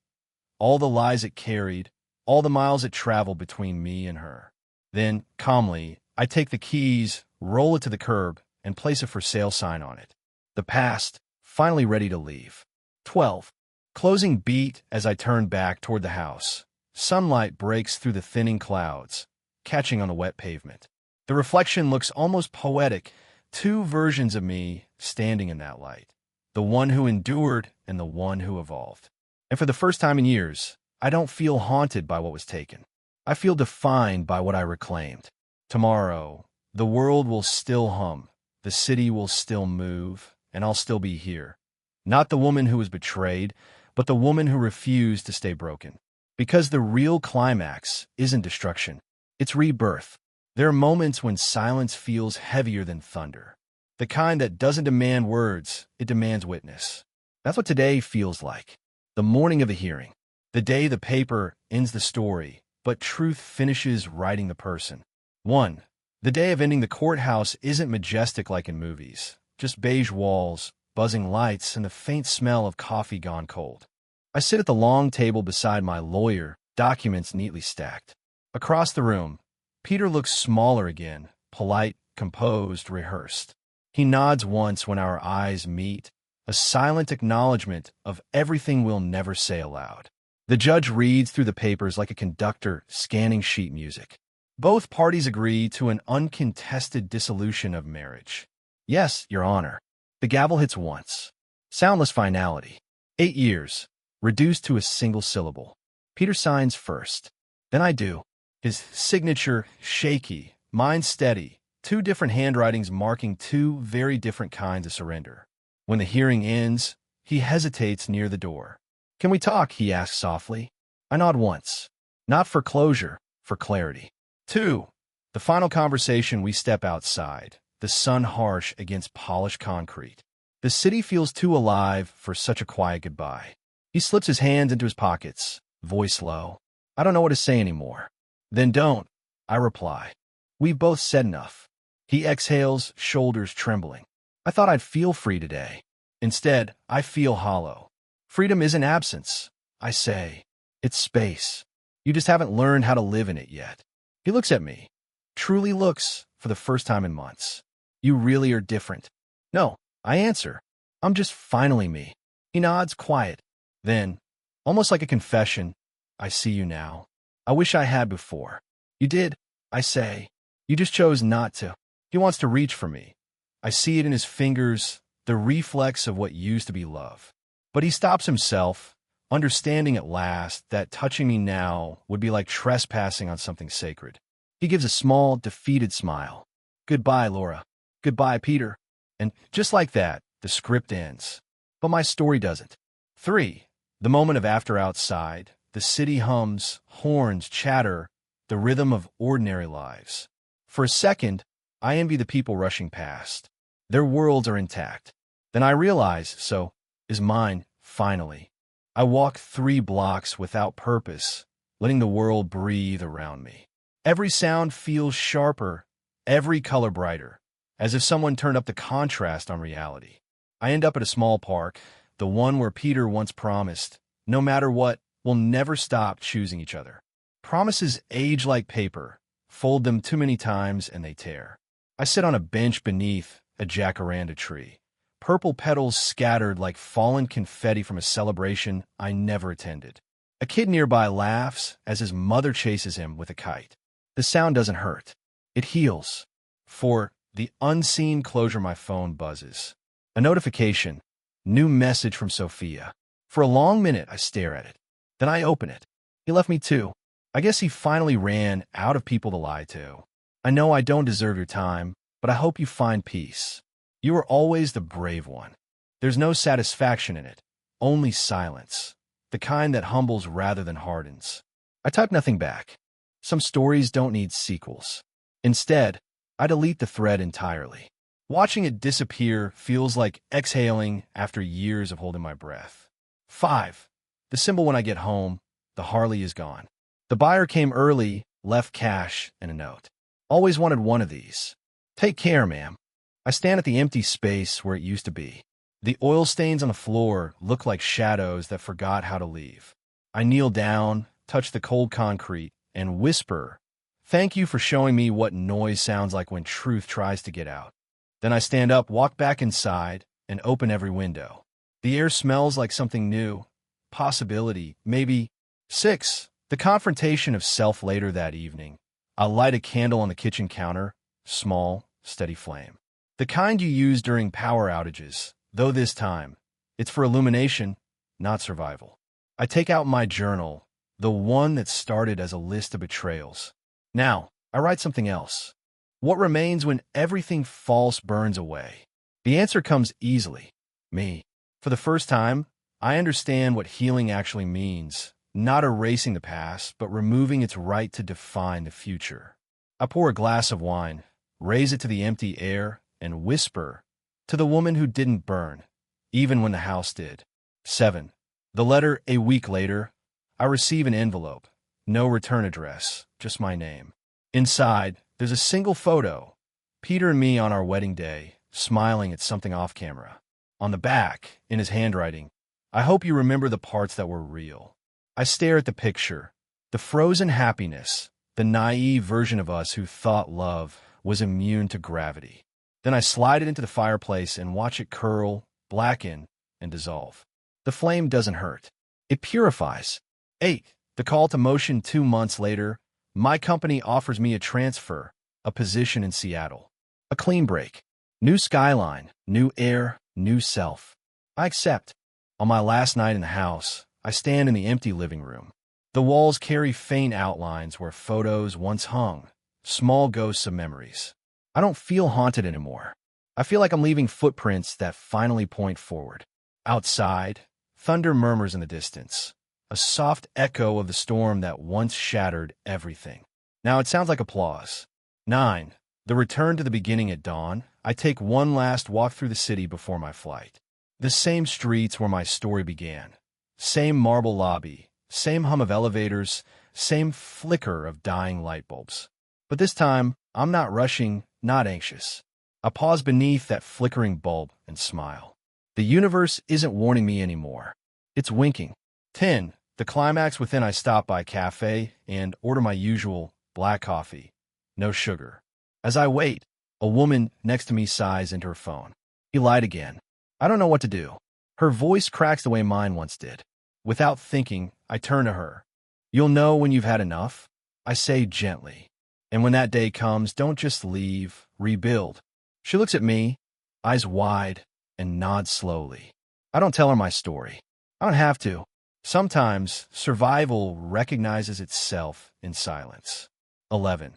all the lies it carried, all the miles it traveled between me and her. Then, calmly, I take the keys, roll it to the curb, and place a for sale sign on it. The past, finally ready to leave. 12. Closing beat as I turn back toward the house. Sunlight breaks through the thinning clouds, catching on the wet pavement. The reflection looks almost poetic, two versions of me standing in that light. The one who endured and the one who evolved. And for the first time in years, I don't feel haunted by what was taken. I feel defined by what I reclaimed. Tomorrow, the world will still hum, the city will still move, and I'll still be here. Not the woman who was betrayed, but the woman who refused to stay broken. Because the real climax isn't destruction, it's rebirth. There are moments when silence feels heavier than thunder. The kind that doesn't demand words, it demands witness. That's what today feels like. The morning of the hearing. The day the paper ends the story, but truth finishes writing the person. 1. The day of ending the courthouse isn't majestic like in movies, just beige walls, buzzing lights, and the faint smell of coffee gone cold. I sit at the long table beside my lawyer, documents neatly stacked. Across the room, Peter looks smaller again, polite, composed, rehearsed. He nods once when our eyes meet, a silent acknowledgement of everything we'll never say aloud. The judge reads through the papers like a conductor scanning sheet music. Both parties agree to an uncontested dissolution of marriage. Yes, Your Honor. The gavel hits once. Soundless finality. 8 years, reduced to a single syllable. Peter signs first. Then I do. His signature shaky, mine steady, two different handwritings marking two very different kinds of surrender. When the hearing ends, he hesitates near the door. Can we talk? He asks softly. I nod once. Not for closure, for clarity. 2. The final conversation, we step outside, the sun harsh against polished concrete. The city feels too alive for such a quiet goodbye. He slips his hands into his pockets, voice low. I don't know what to say anymore. Then don't, I reply. We've both said enough. He exhales, shoulders trembling. I thought I'd feel free today. Instead, I feel hollow. Freedom isn't absence, I say. It's space. You just haven't learned how to live in it yet. He looks at me. Truly looks, for the first time in months. You really are different. No, I answer. I'm just finally me. He nods, quiet. Then, almost like a confession, I see you now. I wish I had before. You did, I say. You just chose not to. He wants to reach for me. I see it in his fingers, the reflex of what used to be love. But he stops himself, understanding at last that touching me now would be like trespassing on something sacred. He gives a small, defeated smile. Goodbye, Laura. Goodbye, Peter. And just like that, the script ends. But my story doesn't. 3. The moment of after outside. The city hums, horns chatter, the rhythm of ordinary lives. For a second, I envy the people rushing past. Their worlds are intact. Then I realize, so is mine, finally. I walk 3 blocks without purpose, letting the world breathe around me. Every sound feels sharper, every color brighter, as if someone turned up the contrast on reality. I end up at a small park, the one where Peter once promised, no matter what, we'll never stop choosing each other. Promises age like paper, fold them too many times and they tear. I sit on a bench beneath a jacaranda tree, purple petals scattered like fallen confetti from a celebration I never attended. A kid nearby laughs as his mother chases him with a kite. The sound doesn't hurt. It heals. For the unseen closure, my phone buzzes. A notification. New message from Sophia. For a long minute, I stare at it. Then I open it. He left me too. I guess he finally ran out of people to lie to. I know I don't deserve your time, but I hope you find peace. You are always the brave one. There's no satisfaction in it, only silence, the kind that humbles rather than hardens. I type nothing back. Some stories don't need sequels. Instead, I delete the thread entirely. Watching it disappear feels like exhaling after years of holding my breath. 5. The symbol when I get home, the Harley is gone. The buyer came early, left cash and a note. Always wanted one of these. Take care, ma'am. I stand at the empty space where it used to be. The oil stains on the floor look like shadows that forgot how to leave. I kneel down, touch the cold concrete, and whisper, thank you for showing me what noise sounds like when truth tries to get out. Then I stand up, walk back inside, and open every window. The air smells like something new. Possibility, maybe. 6. The confrontation of self later that evening. I'll light a candle on the kitchen counter, small, steady flame. The kind you use during power outages, though this time, it's for illumination, not survival. I take out my journal, the one that started as a list of betrayals. Now, I write something else. What remains when everything false burns away? The answer comes easily. Me. For the first time, I understand what healing actually means, not erasing the past, but removing its right to define the future. I pour a glass of wine, raise it to the empty air, and whisper, to the woman who didn't burn, even when the house did. 7. The letter. A week later, I receive an envelope. No return address, just my name. Inside, There's a single photo, Peter and me on our wedding day, smiling at something off camera. On the back, in his handwriting, I hope you remember the parts that were real. I stare at the picture, the frozen happiness, the naive version of us who thought love was immune to gravity. Then I slide it into the fireplace and watch it curl, blacken, and dissolve. The flame doesn't hurt. It purifies. 8. The call to motion 2 months later, my company offers me a transfer, a position in Seattle. A clean break. New skyline, new air, new self. I accept. On my last night in the house, I stand in the empty living room. The walls carry faint outlines where photos once hung, small ghosts of memories. I don't feel haunted anymore. I feel like I'm leaving footprints that finally point forward. Outside, thunder murmurs in the distance, a soft echo of the storm that once shattered everything. Now it sounds like applause. 9. The return to the beginning at dawn. I take one last walk through the city before my flight. The same streets where my story began. Same marble lobby, same hum of elevators, same flicker of dying light bulbs. But this time, I'm not rushing, not anxious. I pause beneath that flickering bulb and smile. The universe isn't warning me anymore. It's winking. 10. The climax within. I stop by a cafe and order my usual black coffee. No sugar. As I wait, a woman next to me sighs into her phone. He lied again. I don't know what to do. Her voice cracks the way mine once did. Without thinking, I turn to her. You'll know when you've had enough, I say gently. And when that day comes, don't just leave, rebuild. She looks at me, eyes wide, and nods slowly. I don't tell her my story. I don't have to. Sometimes, survival recognizes itself in silence. 11.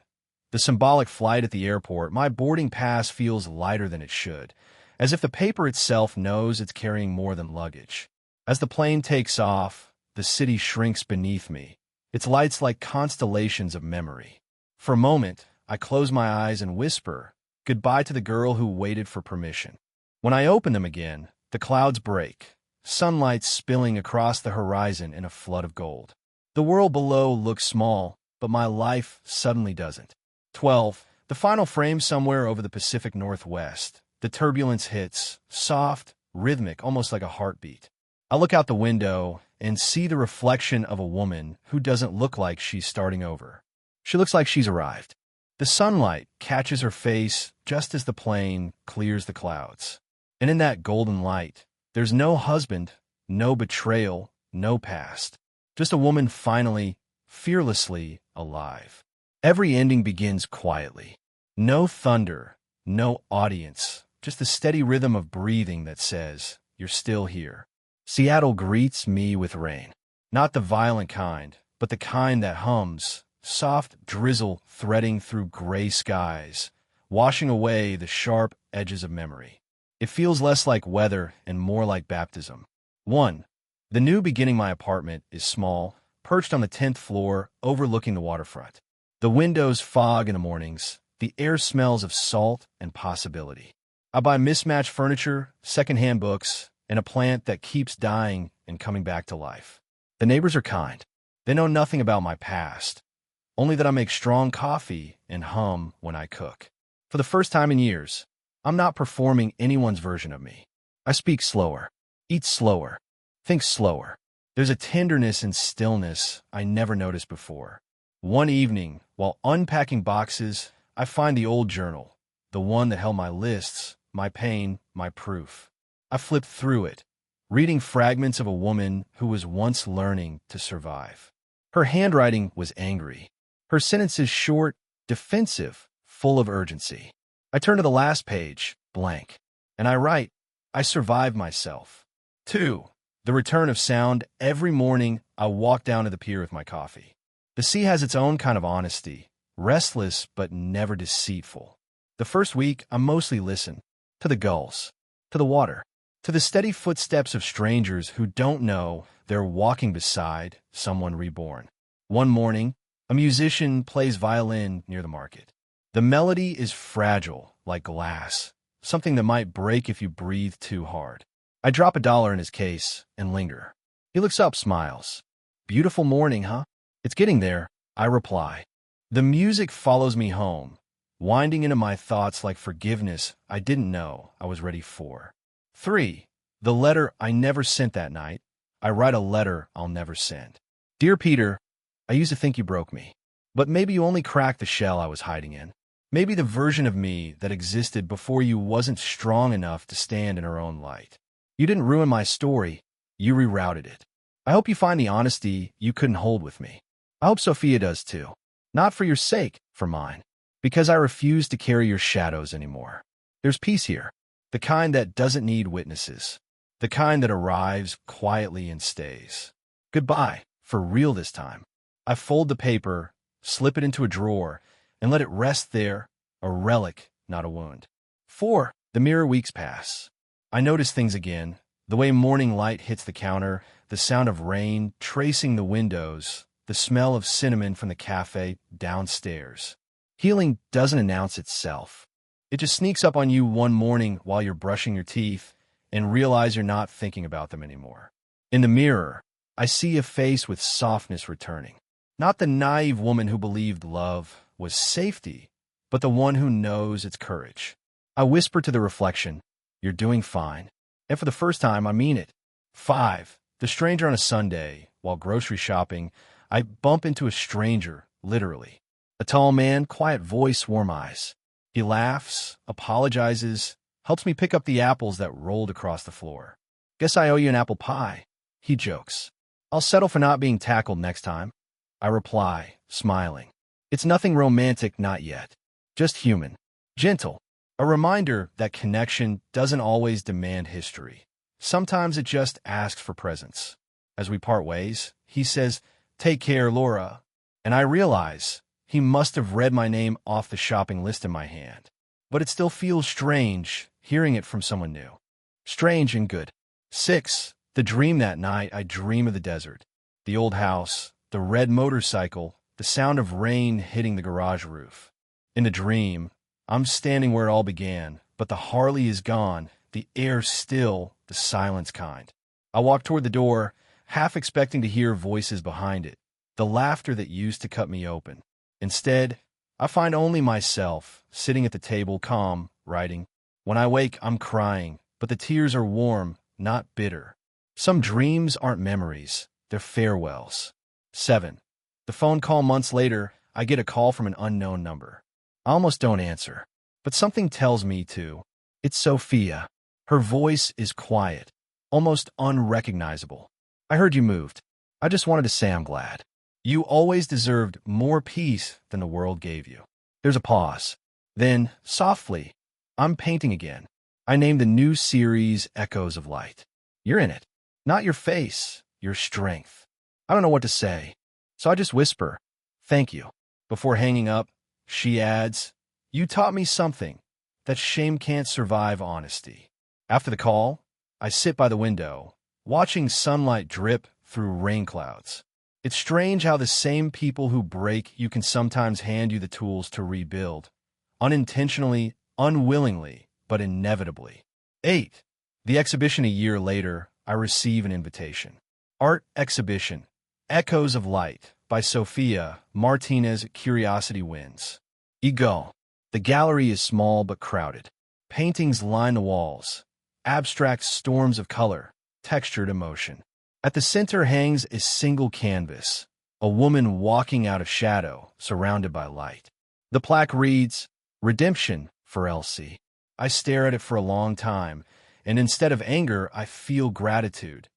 The symbolic flight at the airport. My boarding pass feels lighter than it should, as if the paper itself knows it's carrying more than luggage. As the plane takes off, the city shrinks beneath me, its lights like constellations of memory. For a moment, I close my eyes and whisper goodbye to the girl who waited for permission. When I open them again, the clouds break, sunlight spilling across the horizon in a flood of gold. The world below looks small, but my life suddenly doesn't. 12. The final frame. Somewhere over the Pacific Northwest, the turbulence hits, soft, rhythmic, almost like a heartbeat. I look out the window and see the reflection of a woman who doesn't look like she's starting over. She looks like she's arrived. The sunlight catches her face just as the plane clears the clouds. And in that golden light, there's no husband, no betrayal, no past. Just a woman finally, fearlessly alive. Every ending begins quietly. No thunder, no audience, just the steady rhythm of breathing that says, you're still here. Seattle greets me with rain. Not the violent kind, but the kind that hums, soft drizzle threading through gray skies, washing away the sharp edges of memory. It feels less like weather and more like baptism. 1. The new beginning. My apartment is small, perched on the 10th floor, overlooking the waterfront. The windows fog in the mornings. The air smells of salt and possibility. I buy mismatched furniture, secondhand books, and a plant that keeps dying and coming back to life. The neighbors are kind. They know nothing about my past, only that I make strong coffee and hum when I cook. For the first time in years, I'm not performing anyone's version of me. I speak slower, eat slower, think slower. There's a tenderness and stillness I never noticed before. One evening, while unpacking boxes, I find the old journal, the one that held my lists, my pain, my proof. I flipped through it, reading fragments of a woman who was once learning to survive. Her handwriting was angry. Her sentences short, defensive, full of urgency. I turn to the last page, blank, and I write, I survived myself. 2. The return of sound. Every morning, I walk down to the pier with my coffee. The sea has its own kind of honesty, restless but never deceitful. The first week, I mostly listen to the gulls, to the water, to the steady footsteps of strangers who don't know they're walking beside someone reborn. One morning, a musician plays violin near the market. The melody is fragile, like glass, something that might break if you breathe too hard. I drop $1 in his case and linger. He looks up, smiles. Beautiful morning, huh? It's getting there, I reply. The music follows me home, winding into my thoughts like forgiveness I didn't know I was ready for. 3. The letter I never sent that night. I write a letter I'll never send. Dear Peter, I used to think you broke me, but maybe you only cracked the shell I was hiding in. Maybe the version of me that existed before you wasn't strong enough to stand in her own light. You didn't ruin my story, you rerouted it. I hope you find the honesty you couldn't hold with me. I hope Sophia does too. Not for your sake, for mine. Because I refuse to carry your shadows anymore. There's peace here. The kind that doesn't need witnesses. The kind that arrives quietly and stays. Goodbye, for real this time. I fold the paper, slip it into a drawer, and let it rest there, a relic, not a wound. 4. The mirror weeks pass. I notice things again, the way morning light hits the counter, the sound of rain tracing the windows, the smell of cinnamon from the cafe downstairs. Healing doesn't announce itself. It just sneaks up on you one morning while you're brushing your teeth and realize you're not thinking about them anymore. In the mirror, I see a face with softness returning. Not the naive woman who believed love was safety, but the one who knows it's courage. I whisper to the reflection, "You're doing fine." And for the first time, I mean it. 5. The stranger on a Sunday, while grocery shopping, I bump into a stranger, literally. A tall man, quiet voice, warm eyes. He laughs, apologizes, helps me pick up the apples that rolled across the floor. "Guess I owe you an apple pie," he jokes. "I'll settle for not being tackled next time." I reply, smiling. It's nothing romantic, not yet. Just human. Gentle. A reminder that connection doesn't always demand history. Sometimes it just asks for presence. As we part ways, he says, "Take care, Laura." And I realize he must have read my name off the shopping list in my hand. But it still feels strange hearing it from someone new. Strange and good. 6. The dream that night, I dream of the desert. The old house, the red motorcycle, the sound of rain hitting the garage roof. In the dream, I'm standing where it all began, but the Harley is gone, the air still, the silence kind. I walk toward the door, half expecting to hear voices behind it, the laughter that used to cut me open. Instead, I find only myself, sitting at the table, calm, writing. When I wake, I'm crying, but the tears are warm, not bitter. Some dreams aren't memories, they're farewells. 7. The phone call months later, I get a call from an unknown number. I almost don't answer, but something tells me to. It's Sophia. Her voice is quiet, almost unrecognizable. "I heard you moved. I just wanted to say I'm glad. You always deserved more peace than the world gave you." There's a pause. Then, softly, I'm painting again. I name the new series Echoes of Light. You're in it. Not your face, your strength. I don't know what to say, so I just whisper, "Thank you." Before hanging up, she adds, "You taught me something, that shame can't survive honesty." After the call, I sit by the window, watching sunlight drip through rain clouds. It's strange how the same people who break you can sometimes hand you the tools to rebuild. Unintentionally, unwillingly, but inevitably. 8. The exhibition a year later, I receive an invitation. Art exhibition, Echoes of Light, by Sophia Martinez. Curiosity wins. Ego. The gallery is small but crowded. Paintings line the walls. Abstract storms of color, textured emotion. At the center hangs a single canvas, a woman walking out of shadow, surrounded by light. The plaque reads, "Redemption for Elsie." I stare at it for a long time, and instead of anger, I feel gratitude.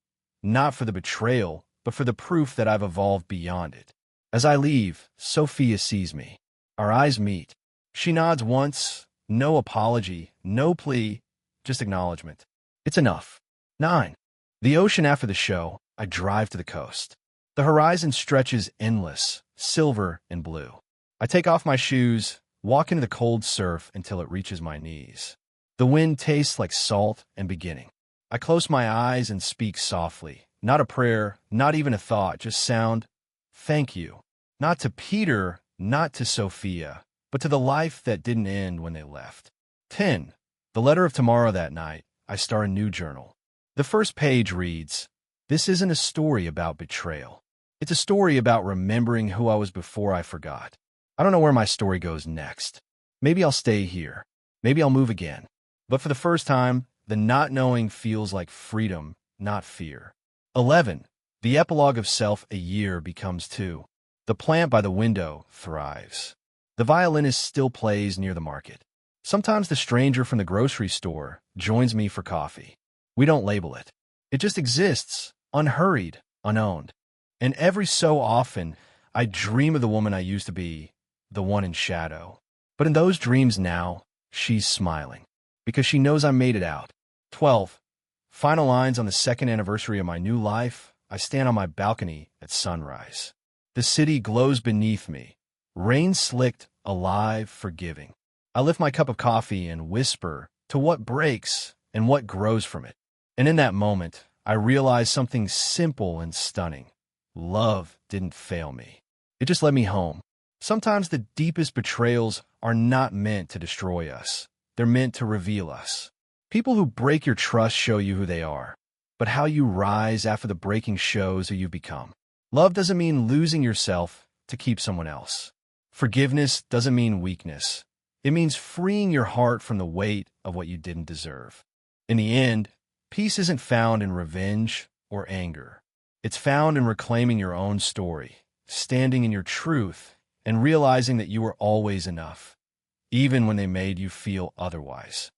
Not for the betrayal, but for the proof that I've evolved beyond it. As I leave, Sophia sees me. Our eyes meet. She nods once, no apology, no plea, just acknowledgement. It's enough. 9. The ocean after the show, I drive to the coast. The horizon stretches endless, silver and blue. I take off my shoes, walk into the cold surf until it reaches my knees. The wind tastes like salt and beginning. I close my eyes and speak softly. Not a prayer, not even a thought, just sound. Thank you. Not to Peter, not to Sophia, but to the life that didn't end when they left. 10. The letter of tomorrow that night, I start a new journal. The first page reads, "This isn't a story about betrayal. It's a story about remembering who I was before I forgot." I don't know where my story goes next. Maybe I'll stay here. Maybe I'll move again. But for the first time, the not knowing feels like freedom, not fear. 11. The epilogue of self a year becomes 2. The plant by the window thrives. The violinist still plays near the market. Sometimes the stranger from the grocery store joins me for coffee. We don't label it. It just exists, unhurried, unowned. And every so often, I dream of the woman I used to be, the one in shadow. But in those dreams now, she's smiling, because she knows I made it out. 12. Final lines on the second anniversary of my new life. I stand on my balcony at sunrise. The city glows beneath me, rain-slicked, alive, forgiving. I lift my cup of coffee and whisper to what breaks and what grows from it. And in that moment, I realize something simple and stunning. Love didn't fail me. It just led me home. Sometimes the deepest betrayals are not meant to destroy us. They're meant to reveal us. People who break your trust show you who they are, but how you rise after the breaking shows who you've become. Love doesn't mean losing yourself to keep someone else. Forgiveness doesn't mean weakness. It means freeing your heart from the weight of what you didn't deserve. In the end, peace isn't found in revenge or anger. It's found in reclaiming your own story, standing in your truth, and realizing that you were always enough, even when they made you feel otherwise.